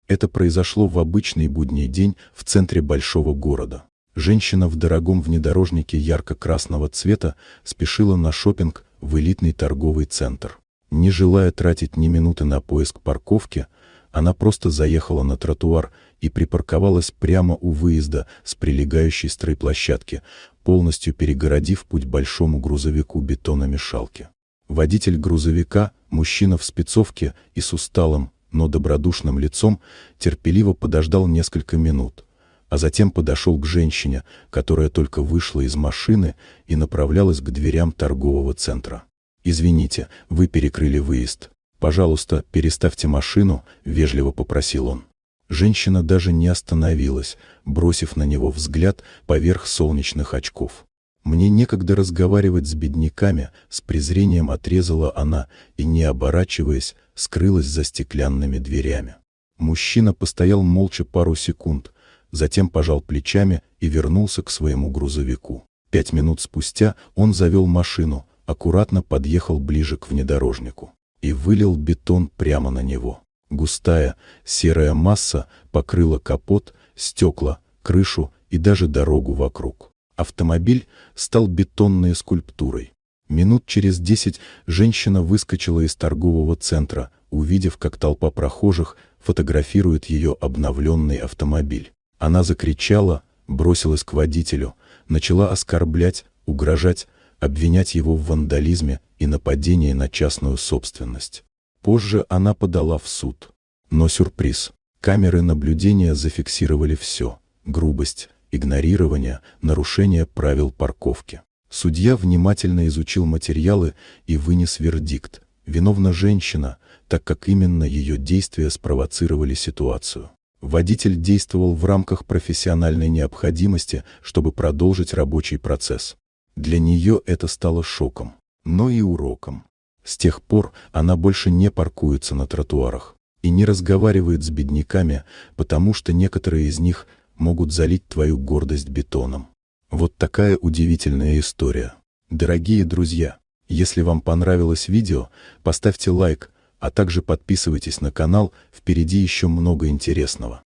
Это произошло в обычный будний день в центре большого города. Женщина в дорогом внедорожнике ярко-красного цвета спешила на шопинг в элитный торговый центр. Не желая тратить ни минуты на поиск парковки, она просто заехала на тротуар и припарковалась прямо у выезда с прилегающей стройплощадки, полностью перегородив путь большому грузовику бетономешалки. Водитель грузовика, мужчина в спецовке и с усталым, но добродушным лицом, терпеливо подождал несколько минут, а затем подошел к женщине, которая только вышла из машины и направлялась к дверям торгового центра. «Извините, вы перекрыли выезд. Пожалуйста, переставьте машину», — вежливо попросил он. Женщина даже не остановилась, бросив на него взгляд поверх солнечных очков. «Мне некогда разговаривать с бедняками», — с презрением отрезала она и, не оборачиваясь, скрылась за стеклянными дверями. Мужчина постоял молча пару секунд, затем пожал плечами и вернулся к своему грузовику. 5 минут спустя он завел машину, аккуратно подъехал ближе к внедорожнику и вылил бетон прямо на него. Густая, серая масса покрыла капот, стекла, крышу и даже дорогу вокруг. Автомобиль стал бетонной скульптурой. Минут через 10 женщина выскочила из торгового центра, увидев, как толпа прохожих фотографирует ее обновленный автомобиль. Она закричала, бросилась к водителю, начала оскорблять, угрожать, обвинять его в вандализме и нападении на частную собственность. Позже она подала в суд. Но сюрприз. Камеры наблюдения зафиксировали все: грубость, игнорирование, нарушение правил парковки. Судья внимательно изучил материалы и вынес вердикт: виновна женщина, так как именно ее действия спровоцировали ситуацию. Водитель действовал в рамках профессиональной необходимости, чтобы продолжить рабочий процесс. Для нее это стало шоком, но и уроком. С тех пор она больше не паркуется на тротуарах и не разговаривает с бедняками, потому что некоторые из них могут залить твою гордость бетоном. Вот такая удивительная история. Дорогие друзья, если вам понравилось видео, поставьте лайк, а также подписывайтесь на канал, впереди еще много интересного.